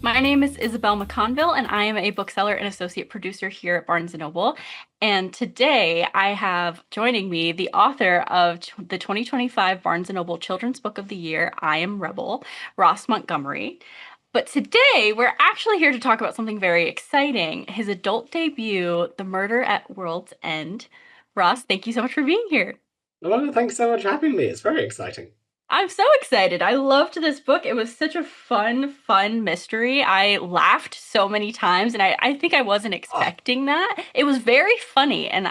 My name is Isabelle McConville, and I am a bookseller and associate producer here at Barnes& Noble. And today I have joining me the author of the 2025 Barnes& Noble Children's Book of the Year, I Am Rebel, Ross Montgomery. But today we're actually here to talk about something very exciting, his adult debut, The Murder at World's End. Ross, thank you so much for being here. Well, thanks so much for having me. It's very exciting. I'm so excited. I loved this book. It was such a fun mystery. I laughed so many times, and I think I wasn't Oh, expecting that. It was very funny, and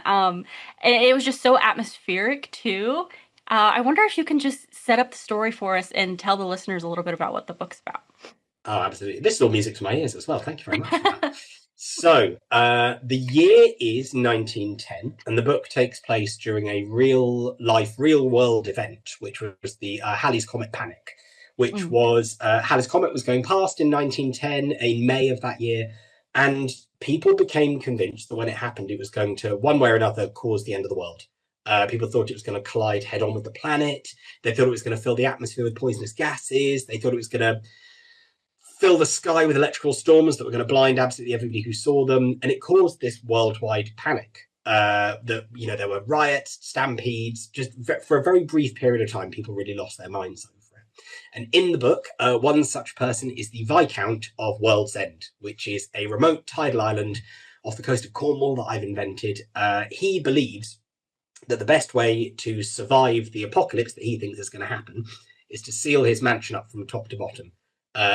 it was just so atmospheric too. I wonder if you can just set up the story for us and tell the listeners a little bit about what the book's about. absolutely. This is all music to my ears as well. Thank you very much for that. The year is 1910, and the book takes place during a real life, real world event, which was the Halley's Comet Panic, which Mm. was Halley's Comet was going past in 1910, in May of that year, and people became convinced that when it happened, it was going to, one way or another, cause the end of the world. People thought it was going to collide head on with the planet. They thought it was going to fill the atmosphere with poisonous gases. They thought it was going to fill the sky with electrical storms that were going to blind absolutely everybody who saw them, and it caused this worldwide panic. That there were riots, stampedes. Just for a very brief period of time, people really lost their minds over it. And in the book, one such person is the Viscount of World's End, which is a remote tidal island off the coast of Cornwall that I've invented. He believes that the best way to survive the apocalypse that he thinks is going to happen is to seal his mansion up from top to bottom.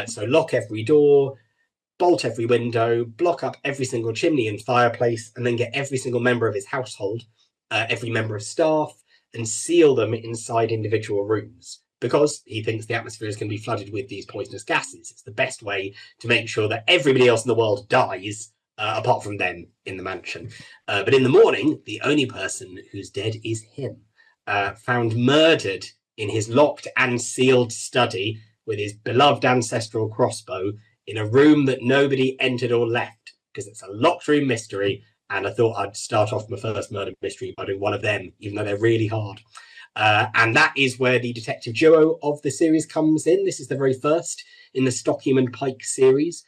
So lock every door, bolt every window, block up every single chimney and fireplace, and then get every single member of his household, every member of staff, and seal them inside individual rooms. Because he thinks the atmosphere is going to be flooded with these poisonous gases. It's the best way to make sure that everybody else in the world dies, apart from them in the mansion. But in the morning, the only person who's dead is him, found murdered in his locked and sealed study with his beloved ancestral crossbow in a room that nobody entered or left, because it's a locked room mystery. And I thought I'd start off my first murder mystery by doing one of them, even though they're really hard. And that is where the detective duo of the series comes in. This is the very first in the Stockham and Pike series.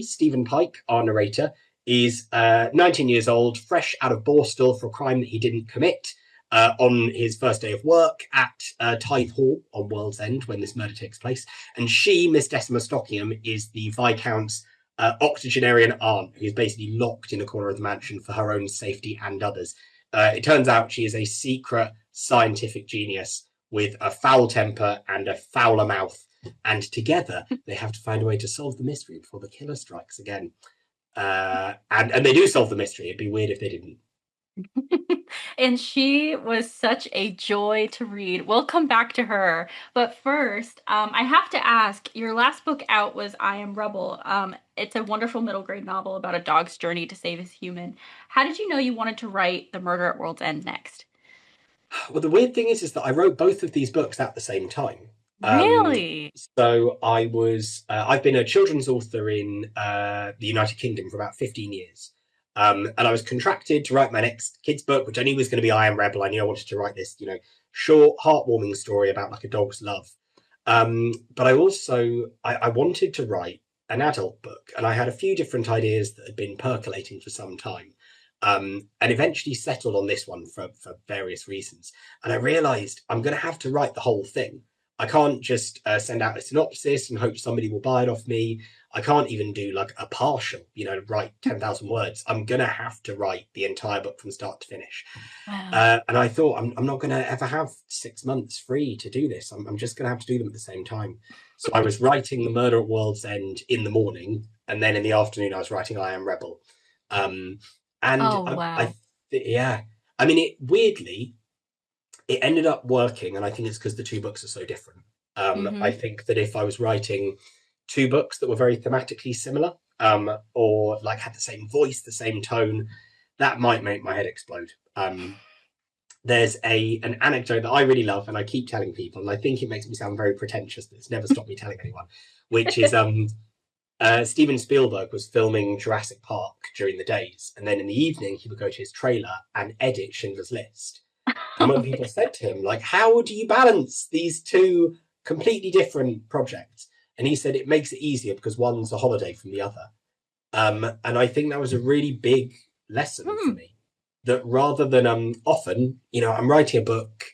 Stephen Pike, our narrator, is 19 years old, fresh out of Borstal for a crime that he didn't commit. On his first day of work at Tithe Hall on World's End when this murder takes place. And she, Miss Decima Stockham, is the Viscount's octogenarian aunt, who's basically locked in a corner of the mansion for her own safety and others. It turns out she is a secret scientific genius with a foul temper and a fouler mouth. And together, they have to find a way to solve the mystery before the killer strikes again. And they do solve the mystery. It'd be weird if they didn't. And she was such a joy to read. We'll come back to her. But first, I have to ask, your last book out was I Am Rebel. It's a wonderful middle grade novel about a dog's journey to save his human. How did you know you wanted to write The Murder at World's End next? Well, the weird thing is that I wrote both of these books at the same time. Um, Really? I've been a children's author in the United Kingdom for about 15 years. And I was contracted to write my next kids' book, which I knew was going to be I Am Rebel. I knew I wanted to write this, short, heartwarming story about like a dog's love. But I wanted to write an adult book, and I had a few different ideas that had been percolating for some time. And eventually settled on this one for various reasons. And I realized I'm going to have to write the whole thing. I can't just send out a synopsis and hope somebody will buy it off me. I can't even do like a partial, write 10,000 words. I'm going to have to write the entire book from start to finish. Wow. And I thought, I'm not going to ever have 6 months free to do this. I'm just going to have to do them at the same time. So I was writing The Murder at World's End in the morning. And then in the afternoon, I was writing I Am Rebel. Um, and Oh, wow. yeah, I mean, it ended up working, and I think it's because the two books are so different. I Mm-hmm. think that if I was writing two books that were very thematically similar, or like had the same voice, the same tone, that might make my head explode. There's an anecdote that I really love, and I keep telling people, and I think it makes me sound very pretentious, but it's never stopped me telling anyone, which is Steven Spielberg was filming Jurassic Park during the days, and then in the evening he would go to his trailer and edit Schindler's List. And when people said to him, like, how do you balance these two completely different projects? And he said it makes it easier because one's a holiday from the other. And I think that was a really big lesson for Hmm. me. That rather than often, I'm writing a book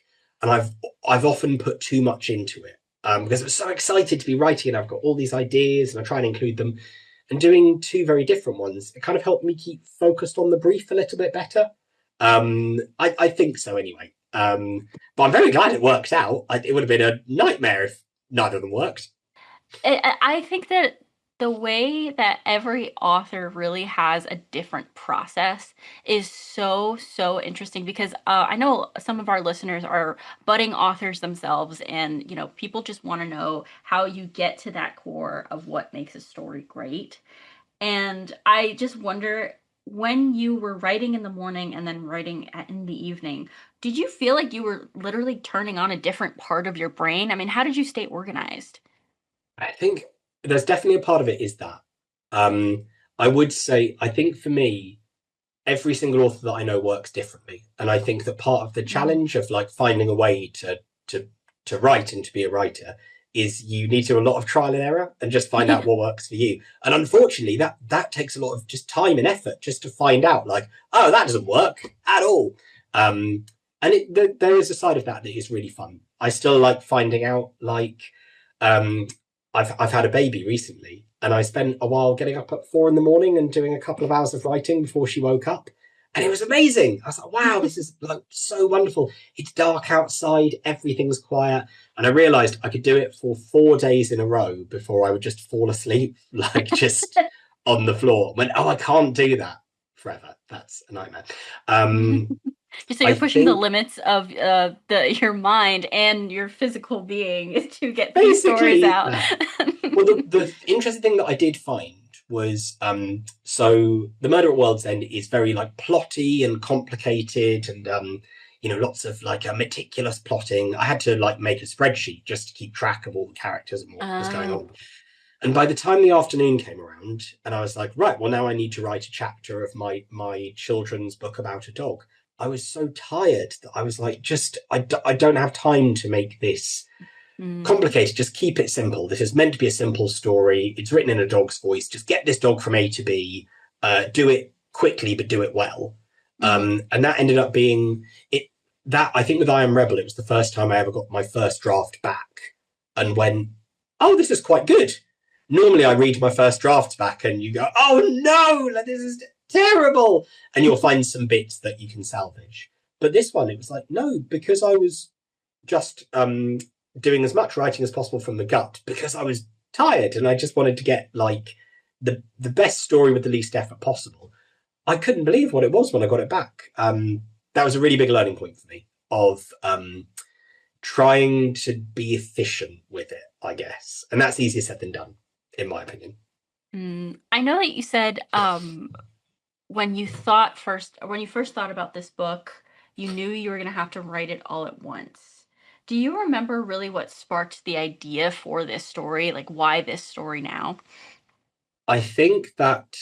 and I've often put too much into it because I'm so excited to be writing and I've got all these ideas and I try and include them. And doing two very different ones, it kind of helped me keep focused on the brief a little bit better. I think so anyway. But I'm very glad it worked out. It would have been a nightmare if neither of them worked. I think that the way that every author really has a different process is so, so interesting because I know some of our listeners are budding authors themselves, and people just want to know how you get to that core of what makes a story great. And I just wonder, when you were writing in the morning and then writing in the evening, did you feel like you were literally turning on a different part of your brain? I mean, how did you stay organized? I think there's definitely a part of it is that. Um, I would say, I think for me, every single author that I know works differently. And I think that part of the Mm. challenge of like finding a way to to write and to be a writer is you need to do a lot of trial and error and just find out Yeah. what works for you. And unfortunately, that takes a lot of just time and effort just to find out, like, oh, that doesn't work at all. And there is a side of that is really fun. I still like finding out, like, um, I've had a baby recently, and I spent a while getting up at 4 in the morning and doing a couple of hours of writing before she woke up. And it was amazing. I was like, wow, this is like so wonderful. It's dark outside, everything's quiet. And I realized I could do it for 4 days in a row before I would just fall asleep, like just on the floor. When, oh, I can't do that forever. That's a nightmare. Um, So I you're pushing the think limits of your mind and your physical being to get these stories basically out. that. Well, the interesting thing that I did find was so the Murder at World's End is very like plotty and complicated and lots of like a meticulous plotting. I had to like make a spreadsheet just to keep track of all the characters and what was going Oh. on. And by the time the afternoon came around and I was like, right, well now I need to write a chapter of my children's book about a dog. I was so tired that I was like, just I don't have time to make this Mm. complicated. Just keep it simple. This is meant to be a simple story. It's written in a dog's voice. Just get this dog from A to B. Do it quickly, but do it well. Mhm. And that ended up being it. That I think with I Am Rebel, it was the first time I ever got my first draft back and went, "Oh, this is quite good." Normally, I read my first drafts back and you go, "Oh no, like, this is terrible," and you'll find some bits that you can salvage. But this one, it was like, no, because I was just doing as much writing as possible from the gut because I was tired and I just wanted to get like the best story with the least effort possible. I couldn't believe what it was when I got it back. That was a really big learning point for me of trying to be efficient with it, I guess. And that's easier said than done, in my opinion. I know that you said when you first thought about this book, you knew you were going to have to write it all at once. Do you remember really what sparked the idea for this story? Like, why this story now? I think that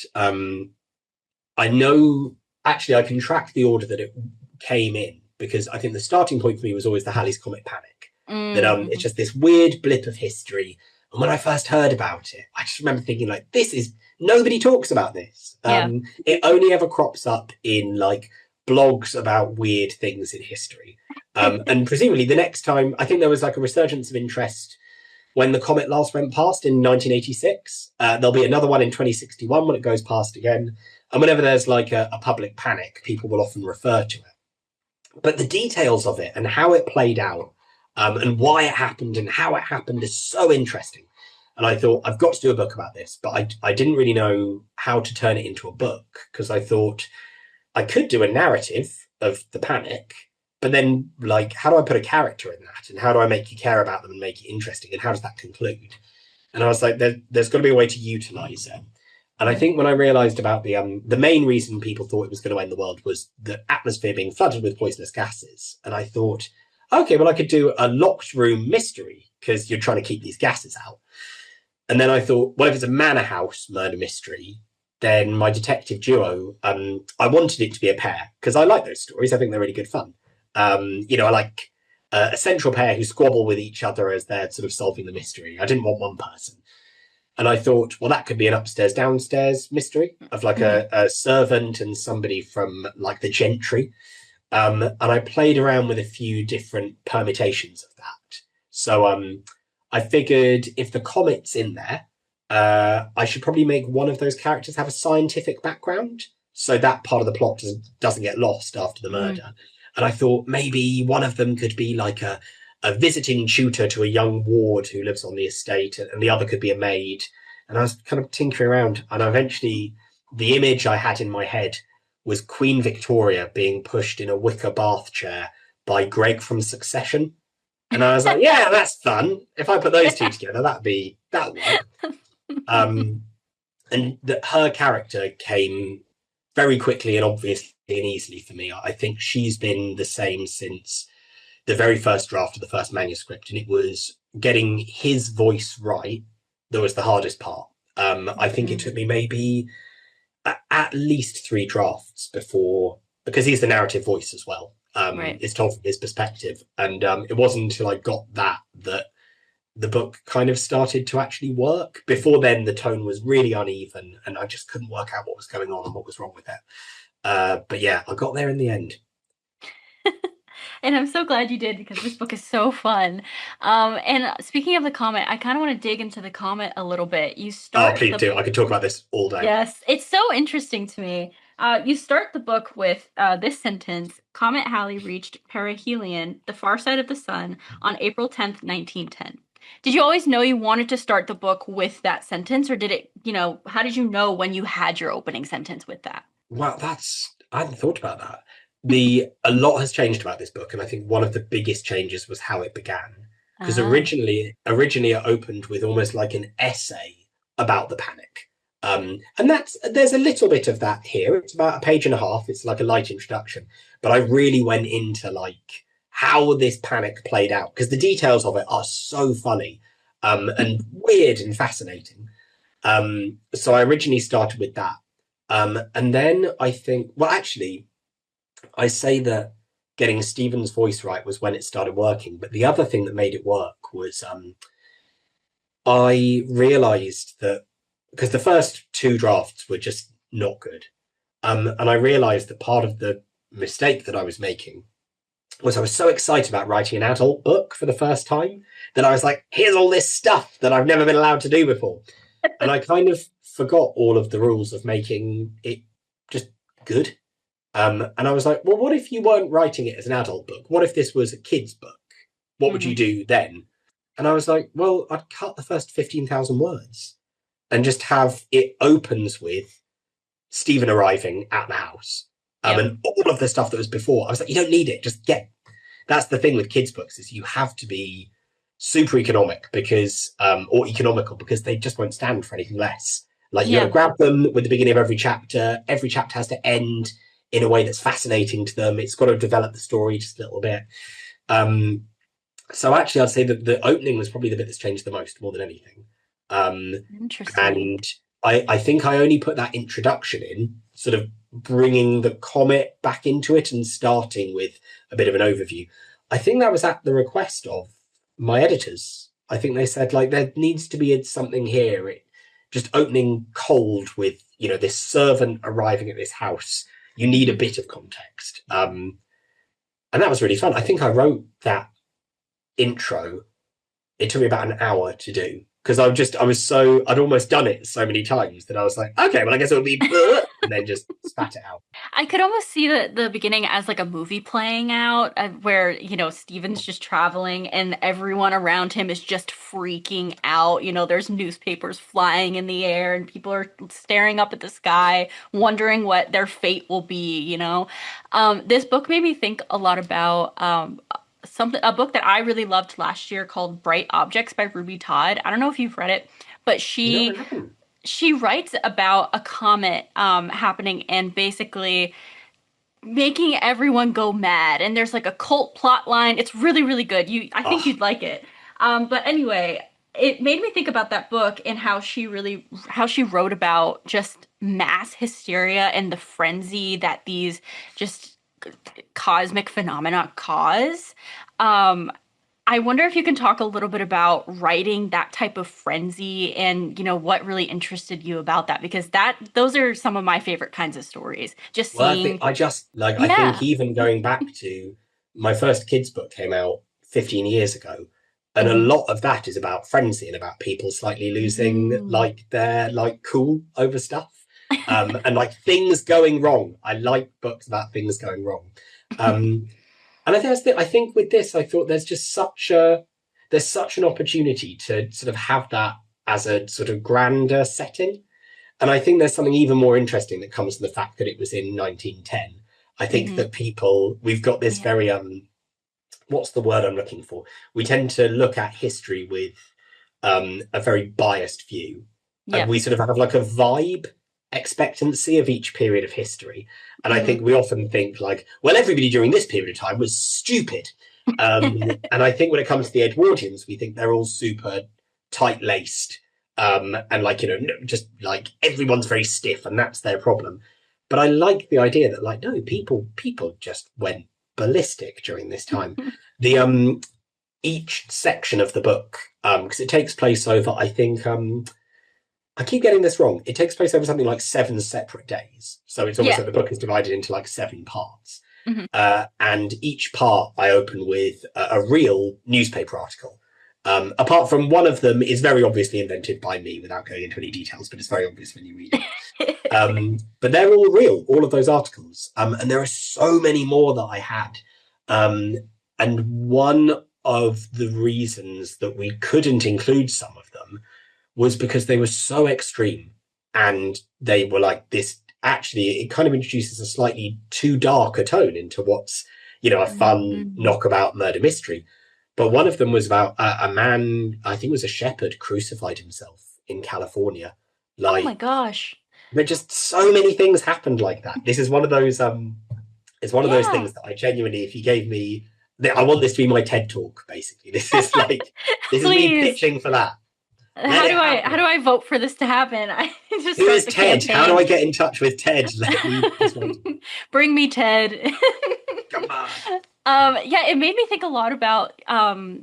I know actually I can track the order that it came in because I think the starting point for me was always the Halley's Comet panic. That it's Mm-hmm. just this weird blip of history. And when I first heard about it, I just remember thinking like, this is nobody talks about this. Yeah. It only ever crops up in like blogs about weird things in history. And presumably the next time, I think there was like a resurgence of interest when the comet last went past in 1986. There'll be another one in 2061 when it goes past again. And whenever there's like a public panic, people will often refer to it. But the details of it and how it played out and why it happened and how it happened is so interesting. And I thought, I've got to do a book about this, but I didn't really know how to turn it into a book because I thought I could do a narrative of the panic, but then like, how do I put a character in that? And how do I make you care about them and make it interesting? And how does that conclude? And I was like, there's got to be a way to utilize it. And I think when I realized about the main reason people thought it was going to end the world was the atmosphere being flooded with poisonous gases. And I thought, okay, well, I could do a locked room mystery because you're trying to keep these gases out. And then I thought, well, if it's a manor house murder mystery, then my detective duo, I wanted it to be a pair because I like those stories. I think they're really good fun. I like a central pair who squabble with each other as they're sort of solving the mystery. I didn't want one person. And I thought, well, that could be an upstairs downstairs mystery of like Mhm. a servant and somebody from like the gentry. And I played around with a few different permutations of that. So I figured if the comet's in there, I should probably make one of those characters have a scientific background, so that part of the plot doesn't get lost after the Mm. murder. And I thought maybe one of them could be like a visiting tutor to a young ward who lives on the estate, and the other could be a maid. And I was kind of tinkering around, and eventually the image I had in my head was Queen Victoria being pushed in a wicker bath chair by Greg from Succession. And I was like, yeah, that's fun. If I put those two together, that'll work. And that her character came very quickly and obviously and easily for me. I think she's been the same since the very first draft of the first manuscript, and it was getting his voice right that was the hardest part. I think it Mhm. took me maybe at least 3 drafts before, because he's the narrative voice as well. Right. It's told from his perspective, and it wasn't until I got that the book kind of started to actually work. Before then, the tone was really uneven, and I just couldn't work out what was going on and what was wrong with it. But yeah, I got there in the end. And I'm so glad you did because this book is so fun. And speaking of the comet, I kind of want to dig into the comet a little bit. You Oh, start please the do. I could talk about this all day. Yes, it's so interesting to me. You start the book with this sentence: Comet Halley reached perihelion, the far side of the sun, on April 10th, 1910. Did you always know you wanted to start the book with that sentence, or did it, how did you know when you had your opening sentence with that? Well, I hadn't thought about that. A lot has changed about this book, and I think one of the biggest changes was how it began. Because Ah, originally it opened with almost like an essay about the panic. And there's a little bit of that here. It's about a page and a half. It's like a light introduction, but I really went into like how this panic played out because the details of it are so funny, and weird and fascinating. So I originally started with that, and then I think, well, actually, I say that getting Stephen's voice right was when it started working. But the other thing that made it work was I realized that because the first 2 drafts were just not good. And I realized that part of the mistake that I was making was I was so excited about writing an adult book for the first time that I was like, here's all this stuff that I've never been allowed to do before. And I kind of forgot all of the rules of making it just good. And I was like, well, what if you weren't writing it as an adult book? What if this was a kid's book? What would you mhm. do then? And I was like, well, I'd cut the first 15,000 words and just have it opens with Stephen arriving at the house. Yep. And all of the stuff that was before, I was like, you don't need it. Just get. That's the thing with kids' books is you have to be super economic because, or economical because they just won't stand for anything less. Like you got to Yeah. grab them with the beginning of every chapter. Every chapter has to end in a way that's fascinating to them. It's got to develop the story just a little bit. Um, so actually, I'd say that the opening was probably the bit that's changed the most, more than anything. Um, Interesting. and I think I only put that introduction in, sort of bringing the comet back into it and starting with a bit of an overview. I think that was at the request of my editors. I think they said like there needs to be something here. Just opening cold with this servant arriving at this house. You need a Mhm. bit of context, and that was really fun. I think I wrote that intro. It took me about an hour to do because I'd almost done it so many times that I was like, okay, well, I guess it would be, and then just spat it out. I could almost see the beginning as like a movie playing out where, Steven's just traveling and everyone around him is just freaking out. There's newspapers flying in the air and people are staring up at the sky, wondering what their fate will be. This book made me think a lot about a book that I really loved last year called Bright Objects by Ruby Todd. I don't know if you've read it, but No, I she haven't. she writes about a comet happening and basically making everyone go mad. And there's like a cult plot line. It's really, really good. I think Oh, you'd like it. But anyway, it made me think about that book and how she wrote about just mass hysteria and the frenzy that these just cosmic phenomena cause. I wonder if you can talk a little bit about writing that type of frenzy and, what really interested you about that, because those are some of my favorite kinds of stories. Just Well, I think seeing, I think yeah. even going back to my first kids book came out 15 years ago, and a Hmm. lot of that is about frenzy and about people slightly losing Mm. like their like cool over stuff, and like things going wrong. I like books about things going wrong, um, and I think with this, I thought there's such an opportunity to sort of have that as a sort of grander setting. And I think there's something even more interesting that comes from the fact that it was in 1910. I think Hmm. that we've got this Yeah. very, what's the word I'm looking for? We tend to look at history with a very biased view. And Yep. we sort of have like a vibe expectancy of each period of history. And I Hmm. think we often think like, well, everybody during this period of time was stupid. And I think when it comes to the Edwardians, we think they're all super tight laced, and like, just like everyone's very stiff and that's their problem. But I like the idea that like, no, people just went ballistic during this time. The Each section of the book, because it takes place over, I think, I keep getting this wrong. It takes place over something like 7 separate days. So it's almost Yeah. like the book is divided into like 7 parts. Hmm. And each part I open with a real newspaper article. Apart from one of them is very obviously invented by me without going into any details, but it's very obvious when you read it. But they're all real, all of those articles. And there are so many more that I had. Um, and one of the reasons that we couldn't include some of them was because they were so extreme and they were like this. Actually, it kind of introduces a slightly too dark a tone into what's, a fun Hmm. knockabout murder mystery. But one of them was about a man, I think it was a shepherd, crucified himself in California. Oh my Like, gosh. but just so many things happened like that. This is one of those it's one of those Yeah. things that I genuinely, if you gave me, I want this to be my TED talk. Basically, this is me Please. pitching for that. Let How it do I how do happen. I vote for this to happen? I just Who start is the Ted? How do campaign. I get in touch with Ted? Let me persuade him. Bring me Ted. Come on. Yeah, it made me think a lot about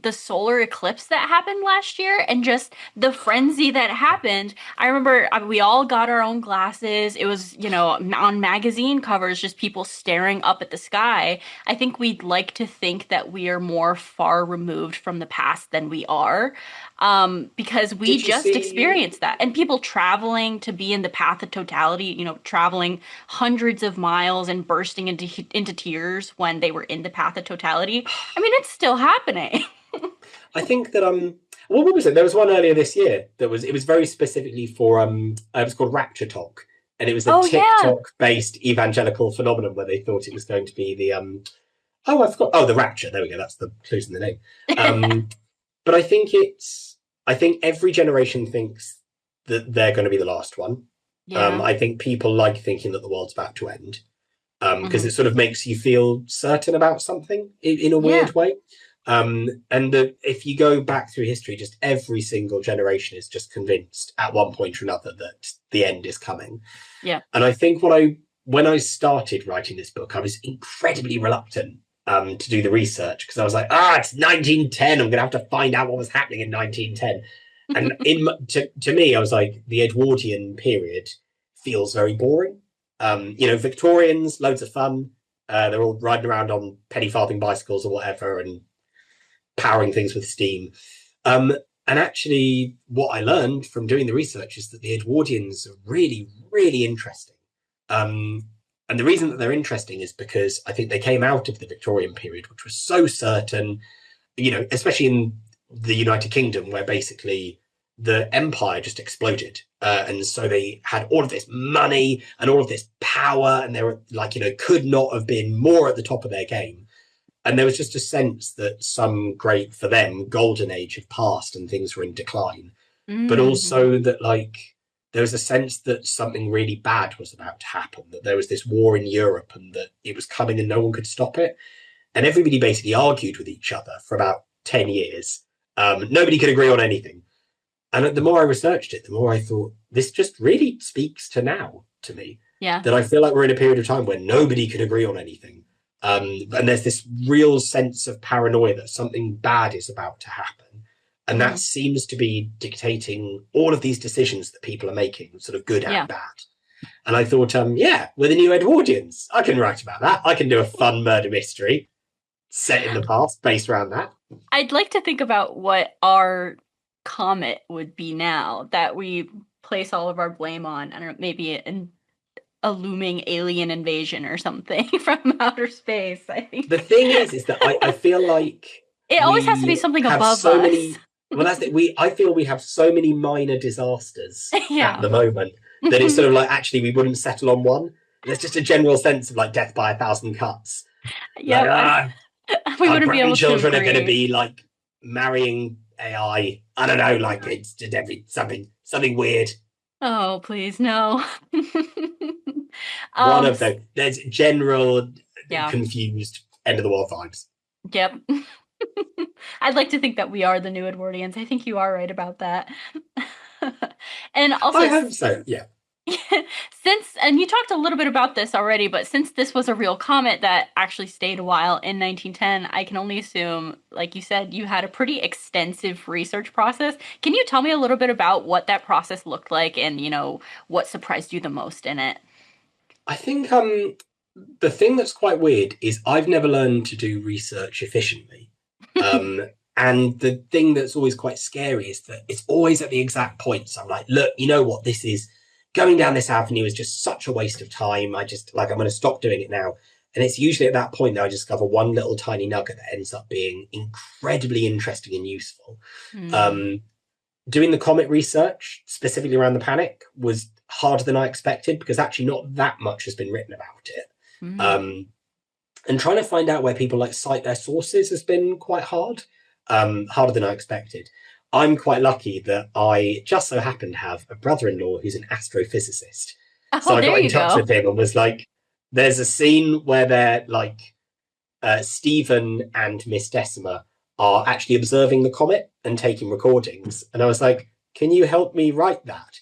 the solar eclipse that happened last year and just the frenzy that happened. I remember we all got our own glasses. It was, on magazine covers, just people staring up at the sky. I think we'd like to think that we are more far removed from the past than we are, because we Did you just see? experienced that. And people traveling to be in the path of totality, traveling hundreds of miles and bursting into tears when they were in the path of totality. I mean, it's still happening. I think that what was it? There was one earlier this year that was it was very specifically for it was called Rapture Talk, and it was a Oh yeah. TikTok based evangelical phenomenon where they thought it was going to be the oh, I forgot. Oh, the Rapture. There we go. That's the clues in the name. Um, but I think every generation thinks that they're going to be the last one. Yeah. I think people like thinking that the world's about to end, because Hmm. it sort of makes you feel certain about something in a Yeah. weird way. And if you go back through history, just every single generation is just convinced at one point or another that the end is coming. Yeah. And I think when I started writing this book, I was incredibly reluctant to do the research because I was like, it's 1910. I'm going to have to find out what was happening in 1910. And to me, I was like, the Edwardian period feels very boring. Victorians, loads of fun. They're all riding around on penny farthing bicycles or whatever and powering things with steam. Um, and actually, what I learned from doing the research is that the Edwardians are really, really interesting. Um, and the reason that they're interesting is because I think they came out of the Victorian period, which was so certain, especially in the United Kingdom, where basically the empire just exploded. And so they had all of this money and all of this power, and they were like, could not have been more at the top of their game. And there was just a sense that some great, for them, golden age had passed and things were in decline. But Hmm. also that, like, there was a sense that something really bad was about to happen, that there was this war in Europe and that it was coming and no one could stop it. And everybody basically argued with each other for about 10 years. Nobody could agree on anything. And the more I researched it, the more I thought, this just really speaks to now to me. Yeah. That I feel like we're in a period of time where nobody can agree on anything. And there's this real sense of paranoia that something bad is about to happen. And that seems to be dictating all of these decisions that people are making, sort of good and bad. And I thought, yeah, we're the new Edwardians. I can write about that. I can do a fun murder mystery set in the past based around that. I'd like to think about what our Comet would be now that we place all of our blame on. I don't know, maybe a looming alien invasion or something from outer space. I think the thing is that I feel like it always has to be something above us. Well, that's it. I feel we have so many minor disasters at the moment that it's sort of like, actually, we wouldn't settle on one. There's just a general sense of like death by 1,000 cuts. Yeah, we wouldn't be able to. Children are going to be like marrying AI. I don't know, like it's just something weird. Oh, please, no. One of them. There's general confused end of the world vibes. Yep. I'd like to think that we are the new Edwardians. I think you are right about that. And also, I hope so, yeah. And you talked a little bit about this already, but since this was a real comet that actually stayed a while in 1910, I can only assume, like you said, you had a pretty extensive research process. Can you tell me a little bit about what that process looked like and, what surprised you the most in it? I think the thing that's quite weird is I've never learned to do research efficiently. And the thing that's always quite scary is that it's always at the exact point. So I'm like, look, you know what, this is going down this avenue is just such a waste of time. I'm going to stop doing it now. And it's usually at that point that I discover one little tiny nugget that ends up being incredibly interesting and useful. Doing the Comet research, specifically around the panic, was harder than I expected because actually not that much has been written about it. And trying to find out where people like cite their sources has been quite hard, harder than I expected. I'm quite lucky that I just so happen to have a brother-in-law who's an astrophysicist. So I got in touch with him and was like, there's a scene where they're like, Stephen and Miss Decima are actually observing the comet and taking recordings. And I was like, can you help me write that?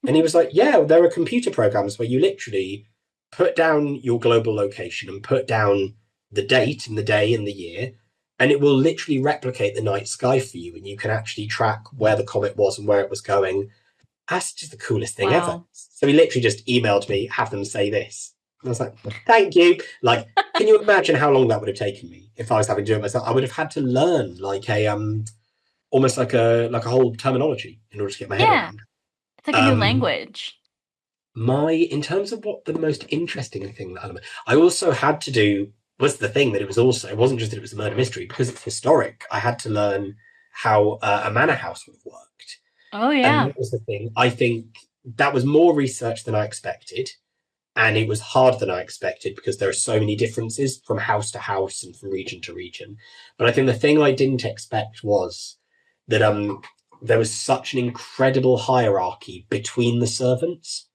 And he was like, yeah, there are computer programs where you literally put down your global location and put down the date and the day and the year, and it will literally replicate the night sky for you, and you can actually track where the comet was and where it was going. That's just the coolest thing ever. So he literally just emailed me, have them say this. And I was like, thank you. Like, can you imagine how long that would have taken me if I was having to do it myself? I would have had to learn like a almost like a whole terminology in order to get my head around. It's like a new language. In terms of what the most interesting thing that I also had to do was the thing that it wasn't just that it was a murder mystery, because it's historic. I had to learn how a manor house would have worked. Oh, yeah. And that was the thing. I think that was more research than I expected. And it was harder than I expected because there are so many differences from house to house and from region to region. But I think the thing I didn't expect was that there was such an incredible hierarchy between the servants.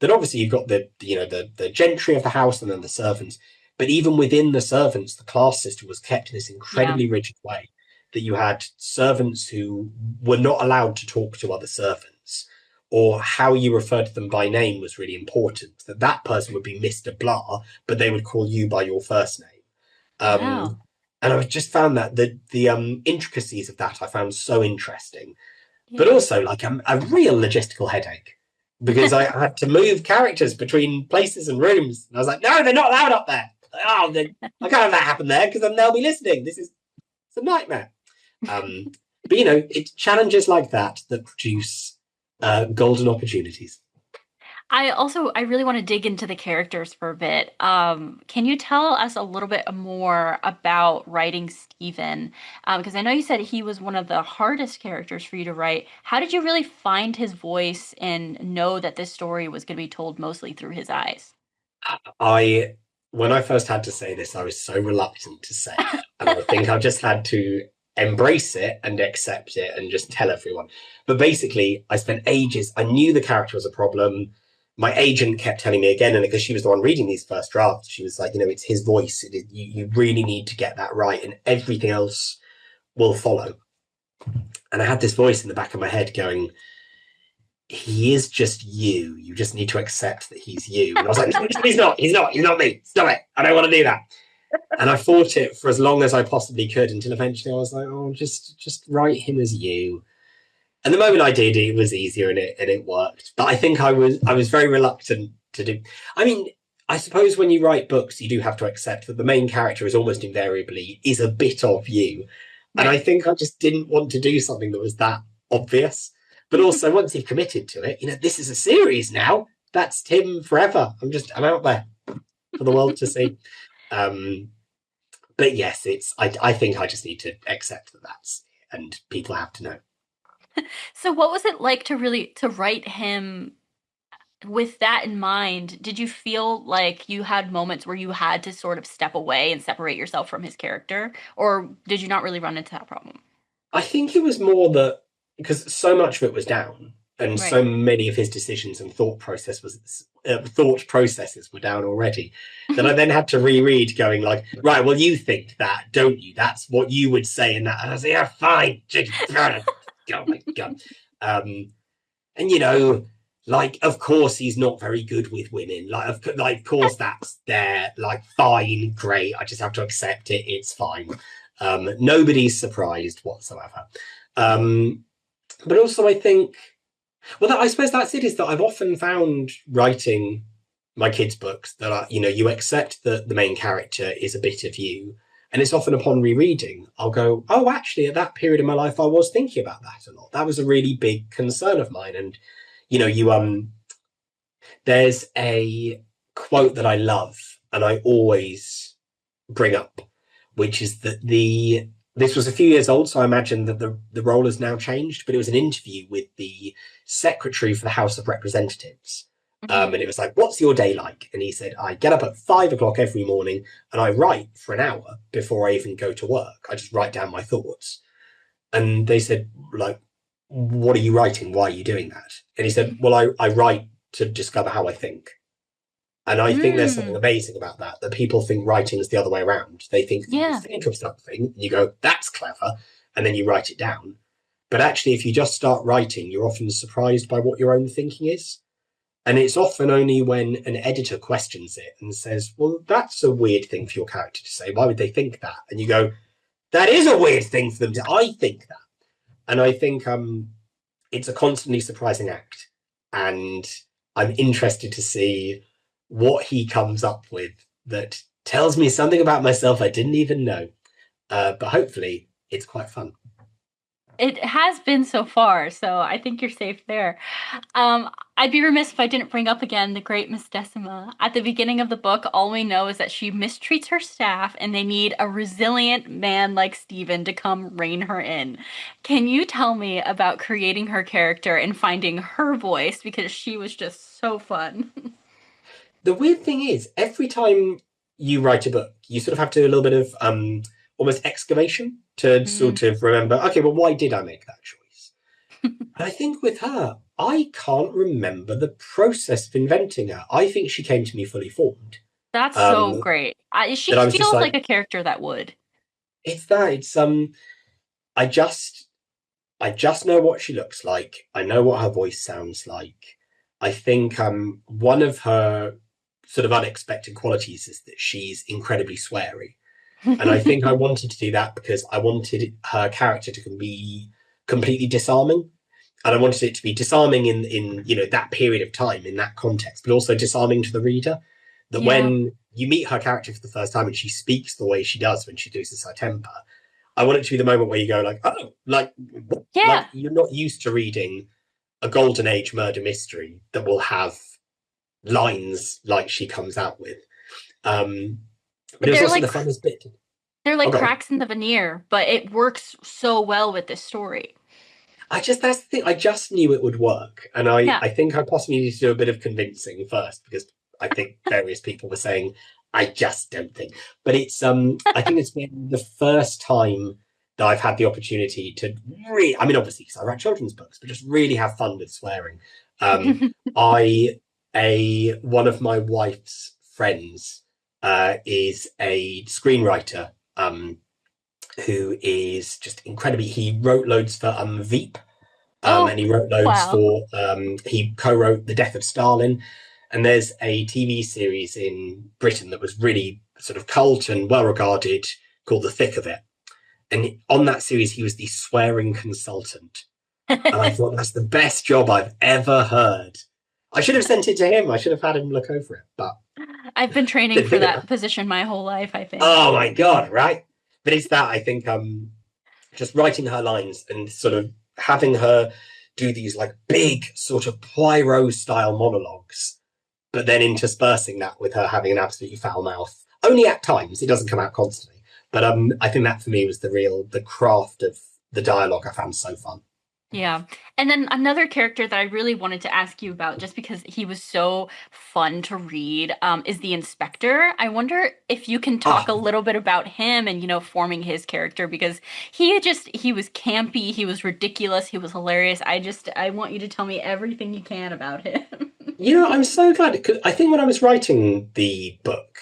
That obviously you've got the gentry of the house and then the servants, but even within the servants, the class system was kept in this incredibly rigid way that you had servants who were not allowed to talk to other servants, or how you referred to them by name was really important. That person would be Mr. Blah, but they would call you by your first name. And I just found that the intricacies of that I found so interesting, but also like a real logistical headache. Because I had to move characters between places and rooms. And I was like, no, they're not allowed up there. I can't have that happen there because then they'll be listening. It's a nightmare. But, it's challenges like that produce golden opportunities. I really want to dig into the characters for a bit. Can you tell us a little bit more about writing Stephen? Because I know you said he was one of the hardest characters for you to write. How did you really find his voice and know that this story was going to be told mostly through his eyes? When I first had to say this, I was so reluctant to say it. And I think I just had to embrace it and accept it and just tell everyone. But basically, I spent ages. I knew the character was a problem. My agent kept telling me again, and because she was the one reading these first drafts, she was like, it's his voice. You really need to get that right, and everything else will follow. And I had this voice in the back of my head going, he is just you. You just need to accept that he's you. And I was like, no, he's not me. Stop it. I don't want to do that. And I fought it for as long as I possibly could until eventually I was like, oh, just write him as you. And the moment I did, it was easier and it worked. But I think I was very reluctant to do. I mean, I suppose when you write books, you do have to accept that the main character is almost invariably is a bit of you. And I Right. think I just didn't want to do something that was that obvious. But also, once you've committed to it, this is a series now. That's Tim forever. I'm out there for the world to see. Um, but yes, I think I just need to accept that that's and people have to know. So what was it like to write him with that in mind? Did you feel like you had moments where you had to sort of step away and separate yourself from his character, or did you not really run into that problem? I think it was more that because so much of it was down, and Right. so many of his decisions and thought processes were down already, that I then had to reread, going like, right, well, you think that, don't you? That's what you would say in that, and I was like, yeah, fine, oh my god, and like, of course, he's not very good with women. Of course, that's there. Like, fine, great. I just have to accept it. It's fine. Nobody's surprised whatsoever. Um, but also, I think, well, I suppose that's it. Is that I've often found writing my kids' books that you accept that the main character is a bit of you, and it's often upon rereading, I'll go, oh, actually, at that period of my life, I was thinking about that a lot. That was a really big concern of mine, and there's a quote that I love and I always bring up, which is that this was a few years old, so I imagine that the role has now changed, but it was an interview with the secretary for the House of Representatives. Hmm. And it was like, what's your day like? And he said, I get up at 5 o'clock every morning and I write for an hour before I even go to work. I just write down my thoughts. And they said, like, what are you writing? Why are you doing that? And he said, well, I write to discover how I think. And I think there's something Mm, amazing about that people think writing is the other way around. They think that you yeah. think of something, you go, that's clever, and then you write it down. But actually, if you just start writing, you're often surprised by what your own thinking is. And it's often only when an editor questions it and says, well, that's a weird thing for your character to say. Why would they think that? And you go, that is a weird thing for them to, I think that. And I think it's a constantly surprising act. And I'm interested to see what he comes up with that tells me something about myself I didn't even know. But hopefully, it's quite fun. It has been so far, so I think you're safe there. I'd be remiss if I didn't bring up again the great Miss Decima. At the beginning of the book, all we know is that she mistreats her staff and they need a resilient man like Stephen to come rein her in. Can you tell me about creating her character and finding her voice? Because she was just so fun. The weird thing is, every time you write a book, you sort of have to do a little bit of almost excavation to Mm. sort of remember, okay, well, why did I make that choice? And I think with her, I can't remember the process of inventing her. I think she came to me fully formed. That's so Um, great. She that I was just feels like like, a character that would. it's that. I just I just know what she looks like. I know what her voice sounds like. I think one of her sort of unexpected qualities is that she's incredibly sweary. And I think I wanted to do that because I wanted her character to be completely disarming. And I wanted it to be disarming in that period of time, in that context, but also disarming to the reader. That Yeah. when you meet her character for the first time and she speaks the way she does when she loses her temper, I want it to be the moment where you go like, oh, like Yeah. you're not used to reading a golden age murder mystery that will have lines like she comes out with. Um, but it was They're also like the funnest bit. they're like Oh, God. cracks in the veneer, but it works so well with this story. That's the thing. I just knew it would work, and I Yeah. I think I possibly need to do a bit of convincing first because I think various people were saying I just don't think. But I think it's been the first time that I've had the opportunity to really. I mean, obviously, because I write children's books, but just really have fun with swearing. Um, I a One of my wife's friends is a screenwriter. Who is just incredibly. He wrote loads for Veep, Oh, and he wrote loads wow. for. He co-wrote The Death of Stalin, and there's a TV series in Britain that was really sort of cult and well regarded called The Thick of It. And on that series, he was the swearing consultant. And I thought that's the best job I've ever heard. I should have sent it to him. I should have had him look over it. But I've been training for that position my whole life, I think. oh my God, right? But it's that, I think, just writing her lines and sort of having her do these like big sort of Poirot style monologues, but then interspersing that with her having an absolutely foul mouth. Only at times, it doesn't come out constantly. But I think that for me was the craft of the dialogue I found so fun. Yeah. And then another character that I really wanted to ask you about, just because he was so fun to read, is the Inspector. I wonder if you can talk a Oh, little bit about him and, forming his character, because he was campy, he was ridiculous, he was hilarious. I want you to tell me everything you can about him. I'm so glad because I think when I was writing the book,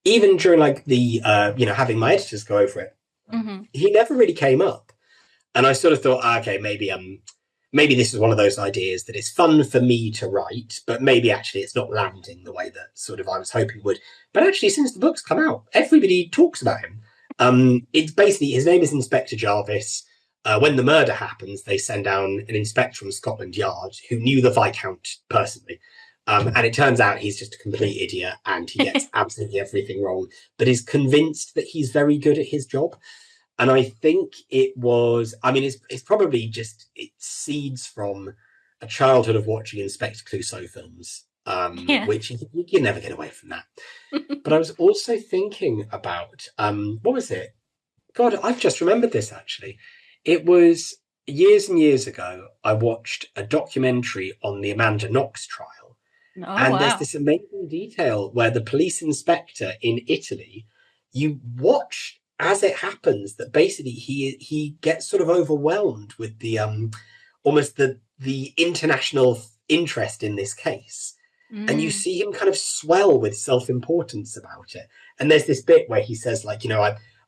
even during like the having my editors go over it, Hmm. he never really came up. And I sort of thought, okay, maybe this is one of those ideas that is fun for me to write, but maybe actually it's not landing the way that sort of I was hoping it would. But actually, since the book's come out, everybody talks about him. It's basically his name is Inspector Jarvis. When the murder happens, they send down an inspector from Scotland Yard who knew the Viscount personally. And it turns out he's just a complete idiot and he gets absolutely everything wrong, but is convinced that he's very good at his job. And I think it's probably just, it seeds from a childhood of watching Inspector Clouseau films, Yeah. which you can never get away from that. But I was also thinking about, what was it? God, I've just remembered this actually. It was years and years ago, I watched a documentary on the Amanda Knox trial. Oh, And there's wow. this amazing detail where the police inspector in Italy, you watch as it happens that basically he gets sort of overwhelmed with the almost the international interest in this case. And you Mm. see him kind of swell with self-importance about it. And there's this bit where he says, like,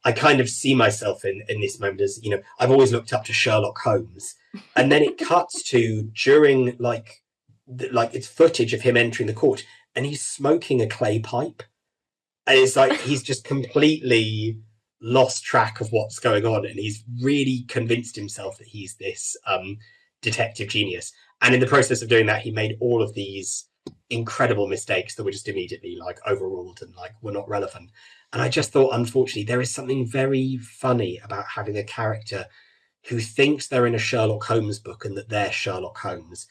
I kind of see myself in this moment as, I've always looked up to Sherlock Holmes. And then it cuts to during like it's footage of him entering the court and he's smoking a clay pipe. And it's like he's just completely lost track of what's going on. And he's really convinced himself that he's this detective genius. And in the process of doing that, he made all of these incredible mistakes that were just immediately like overruled and like were not relevant. And I just thought, unfortunately, there is something very funny about having a character who thinks they're in a Sherlock Holmes book and that they're Sherlock Holmes.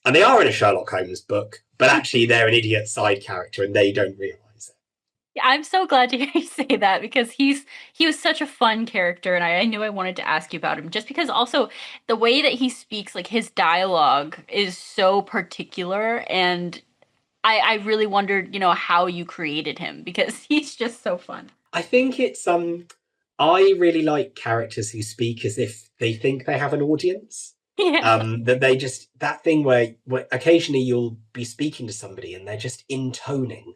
And they are in a Sherlock Holmes book, but actually they're an idiot side character and they don't realize it. Yeah, I'm so glad to hear you say that because he was such a fun character, and I knew I wanted to ask you about him just because also the way that he speaks, like his dialogue is so particular, and I really wondered, how you created him because he's just so fun. I think it's I really like characters who speak as if they think they have an audience. Yeah. That they just that thing where occasionally you'll be speaking to somebody and they're just intoning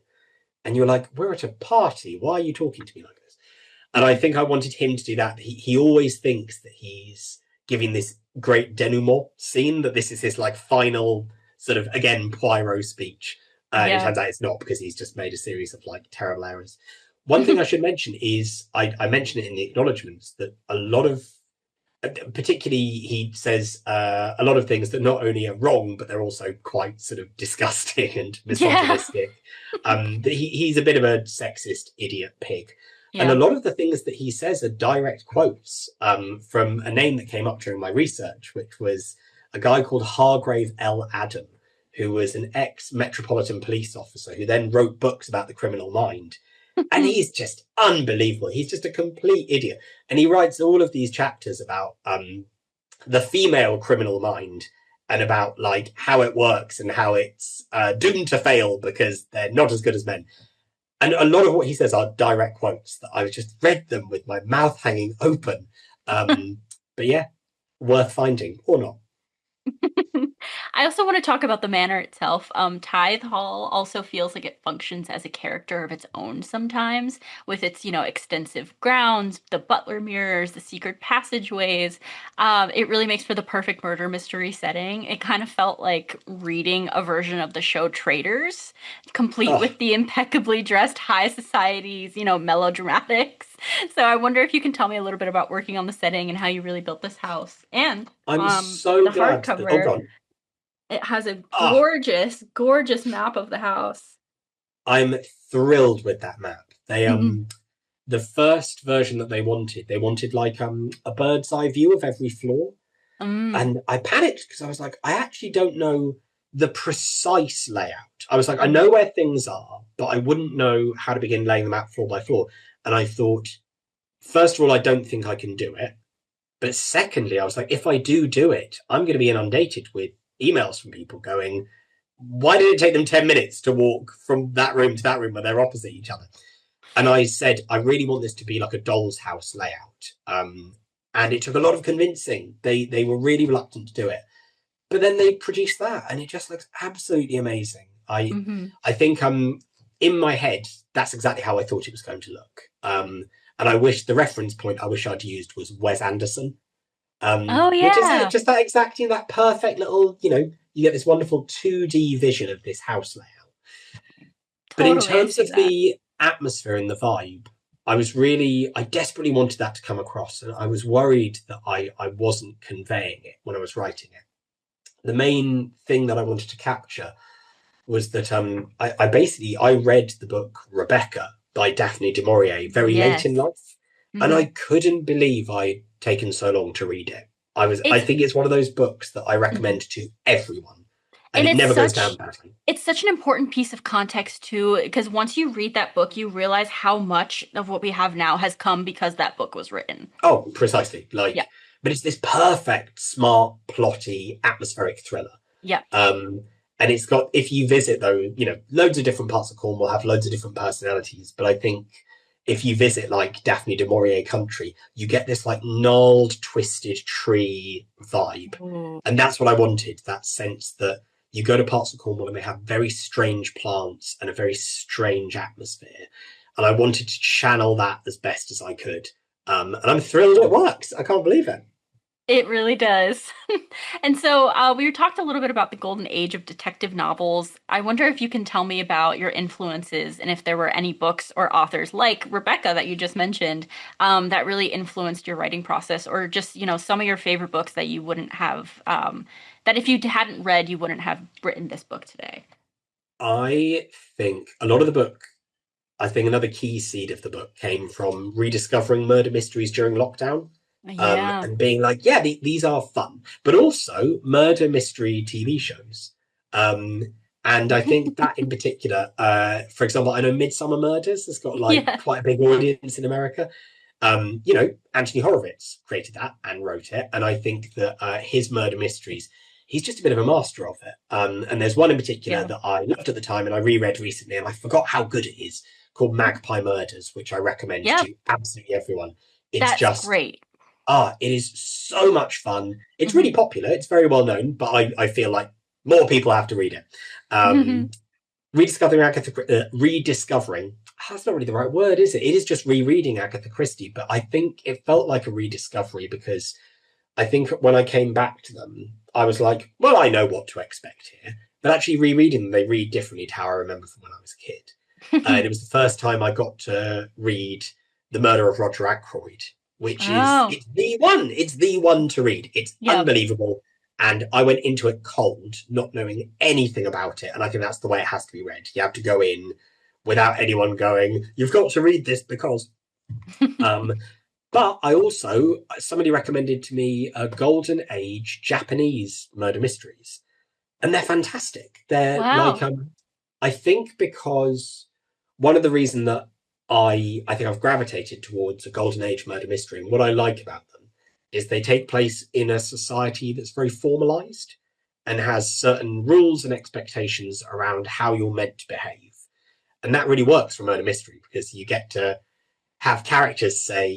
and you're like, we're at a party, why are you talking to me like this? And I think I wanted him to do that. He always thinks that he's giving this great denouement scene, that this is his like final sort of again Poirot speech. And it Yeah. turns out it's not because he's just made a series of like terrible errors. One thing I should mention is I mentioned it in the acknowledgements that a lot of particularly he says a lot of things that not only are wrong but they're also quite sort of disgusting and Yeah. misogynistic. He's a bit of a sexist idiot pig, and a Yeah. lot of the things that he says are direct quotes from a name that came up during my research, which was a guy called Hargrave L. Adam, who was an ex-Metropolitan Police officer who then wrote books about the criminal mind. And he's just unbelievable. He's just a complete idiot. And he writes all of these chapters about the female criminal mind and about like how it works and how it's doomed to fail because they're not as good as men. And a lot of what he says are direct quotes that I've just read them with my mouth hanging open. But yeah, worth finding or not. I also want to talk about the manor itself. Tithe Hall also feels like it functions as a character of its own sometimes, with its, extensive grounds, the butler mirrors, the secret passageways. It really makes for the perfect murder mystery setting. It kind of felt like reading a version of the show Traitors, complete Oh, with the impeccably dressed high society's, melodramatics. So I wonder if you can tell me a little bit about working on the setting and how you really built this house. And I'm so the glad that. Oh, hardcover, God. it has a Ah, gorgeous, gorgeous map of the house. I'm thrilled with that map. They Hmm. the first version that they wanted like a bird's eye view of every floor. Mm. And I panicked because I was like, I actually don't know the precise layout. I was like, I Hmm. know where things are, but I wouldn't know how to begin laying them out floor by floor. And I thought, first of all, I don't think I can do it. But secondly, I was like, if I do it, I'm going to be inundated with emails from people going, why did it take them 10 minutes to walk from that room to that room where they're opposite each other? And I said, I really want this to be like a doll's house layout. And it took a lot of convincing. They were really reluctant to do it. But then they produced that and it just looks absolutely amazing. Hmm. I think in my head, that's exactly how I thought it was going to look. And I wish the reference point I wish I'd used was Wes Anderson, Oh which is it, yeah, just that exactly that perfect little, you get this wonderful 2D vision of this house layout. But in totally. I terms see of that. the atmosphere and the vibe, I desperately wanted that to come across, and I was worried that I wasn't conveying it when I was writing it. The main thing that I wanted to capture was that I basically I read the book Rebecca by Daphne du Maurier very late in Yes. life, and Hmm. I couldn't believe I'd taken so long to read it. I It's think it's one of those books that I mhm. recommend to everyone, and And it it's never goes down such badly. it's such an important piece of context too, because once you read that book, you realize how much of what we have now has come because that book was written. Oh, precisely. Yeah. But it's this perfect, smart, plotty, atmospheric thriller. Yeah. Um, and it's got, if you visit though, loads of different parts of Cornwall have loads of different personalities. But I think if you visit like Daphne du Maurier country, you get this like gnarled, twisted tree vibe. Ooh. And that's what I wanted, that sense that you go to parts of Cornwall and they have very strange plants and a very strange atmosphere. And I wanted to channel that as best as I could. And I'm thrilled it works. I can't believe it. It really does. And so we talked a little bit about the golden age of detective novels. I wonder if you can tell me about your influences and if there were any books or authors like Rebecca that you just mentioned that really influenced your writing process, or just, some of your favorite books that you wouldn't have, that if you hadn't read, you wouldn't have written this book today. I think a lot of the book, I think another key seed of the book came from rediscovering murder mysteries during lockdown, Yeah. and being like, yeah, these are fun, but also murder mystery TV shows. Um, and I think that in particular, for example, I know Midsummer Murders has got like Yeah. quite a big audience in America. Anthony Horowitz created that and wrote it, and I think that his murder mysteries, he's just a bit of a master of it. And there's one in particular Yeah. that I loved at the time and I reread recently, and I forgot how good it is, called Magpie Murders, which I recommend Yep. to absolutely everyone. It's That's just great. it is so much fun. It's really Hmm. popular. It's very well known, but I feel like more people have to read it. Um, rediscovering Agatha, rediscovering. That's not really the right word, is it? It is just rereading Agatha Christie, but I think it felt like a rediscovery because I think when I came back to them, I was like, well, I know what to expect here. But actually, rereading them, they read differently to how I remember from when I was a kid. And it was the first time I got to read The Murder of Roger Ackroyd, which is Oh, it's the one to read. It's yep. unbelievable. And I went into it cold, not knowing anything about it. And I think that's the way it has to be read. You have to go in without anyone going, you've got to read this because. Um, but I also, somebody recommended to me a Golden Age Japanese murder mysteries, and they're fantastic. They're like, Wow. I think because one of the reason that I think I've gravitated towards a Golden Age murder mystery, and what I like about them is they take place in a society that's very formalized and has certain rules and expectations around how you're meant to behave. And that really works for murder mystery because you get to have characters say,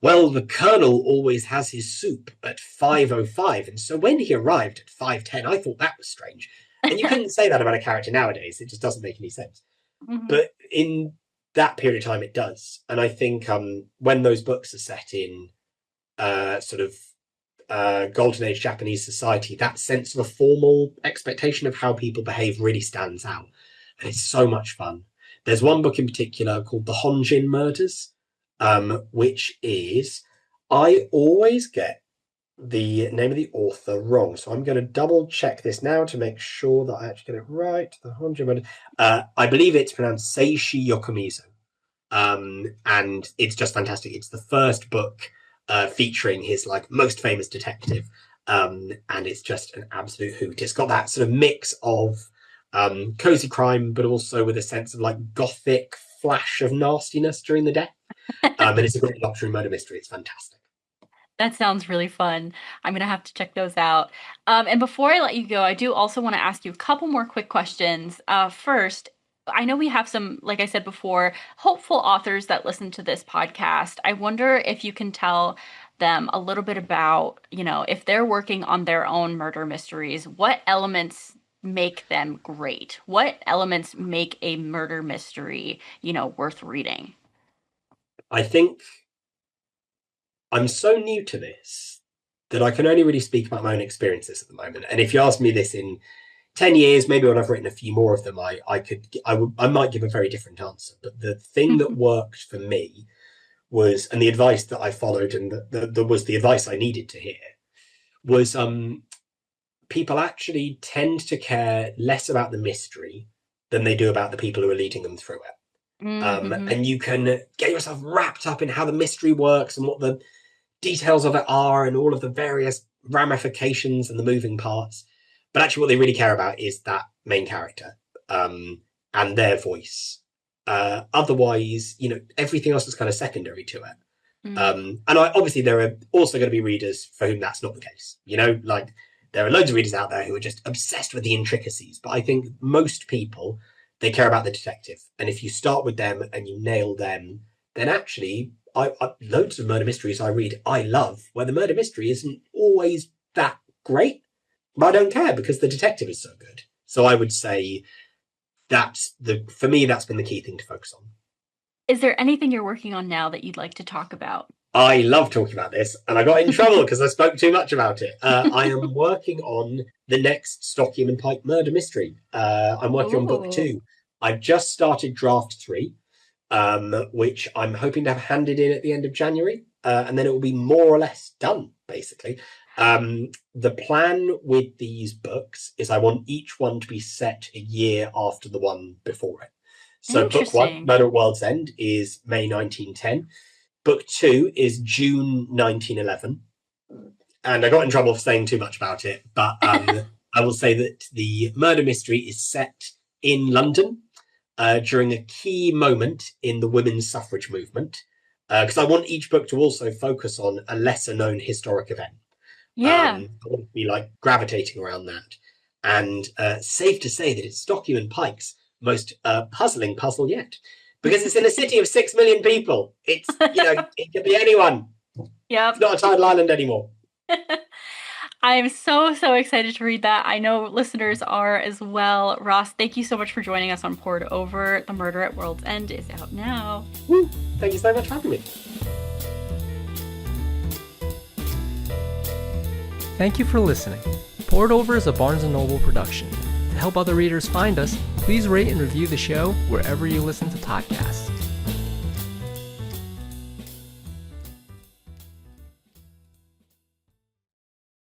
well, the Colonel always has his soup at 5:05, and so when he arrived at 5:10, I thought that was strange. And you couldn't say that about a character nowadays. It just doesn't make any sense. Mhm. But in that period of time, it does. And I think when those books are set in sort of golden age Japanese society, that sense of a formal expectation of how people behave really stands out. And it's so much fun. There's one book in particular called The Honjin Murders, which is, I always get the name of the author wrong. So I'm going to double check this now to make sure that I actually get it right. The Honjin Murders. I believe it's pronounced Seishi Yokomizo. And it's just fantastic. It's the first book featuring his like most famous detective. And it's just an absolute hoot. It's got that sort of mix of cozy crime, but also with a sense of like gothic flash of nastiness during the day. And it's a great luxury murder mystery. It's fantastic. That sounds really fun. I'm gonna have to check those out. And before I let you go, I do also want to ask you a couple more quick questions. First, I know we have some, like I said before, hopeful authors that listen to this podcast. I wonder if you can tell them a little bit about, if they're working on their own murder mysteries, what elements make them great? What elements make a murder mystery, worth reading? I think I'm so new to this that I can only really speak about my own experiences at the moment. And if you ask me this in 10 years, maybe when I've written a few more of them, I might give a very different answer. But the thing that worked for me was, and the advice that I followed, and that was the advice I needed to hear, was people actually tend to care less about the mystery than they do about the people who are leading them through it. And you can get yourself wrapped up in how the mystery works and what the details of it are and all of the various ramifications and the moving parts. But actually what they really care about is that main character and their voice. Otherwise, everything else is kind of secondary to it. And obviously there are also going to be readers for whom that's not the case. Like there are loads of readers out there who are just obsessed with the intricacies. But I think most people, they care about the detective. And if you start with them and you nail them, then actually loads of murder mysteries I read, I love, where the murder mystery isn't always that great. But I don't care because the detective is so good. So I would say for me, that's been the key thing to focus on. Is there anything you're working on now that you'd like to talk about? I love talking about this, and I got in trouble because I spoke too much about it. I am working on the next Stockyham and Pike murder mystery. I'm working on book 2. I've just started draft 3, which I'm hoping to have handed in at the end of January, and then it will be more or less done, basically. The plan with these books is I want each one to be set a year after the one before it. So book 1, Murder at World's End, is May 1910. Book 2 is June 1911. And I got in trouble for saying too much about it, but I will say that the murder mystery is set in London during a key moment in the women's suffrage movement, because I want each book to also focus on a lesser known historic event. Yeah. I want to be like gravitating around that. And safe to say that it's Stockyham and Pike's most puzzling puzzle yet, because it's in a city of 6 million people. It's, it could be anyone. Yeah. It's not a tidal island anymore. I'm so excited to read that. I know listeners are as well. Ross, thank you so much for joining us on Poured Over. The Murder at World's End is out now. Woo. Thank you so much for having me. Thank you for listening. Poured Over is a Barnes & Noble production. To help other readers find us, please rate and review the show wherever you listen to podcasts.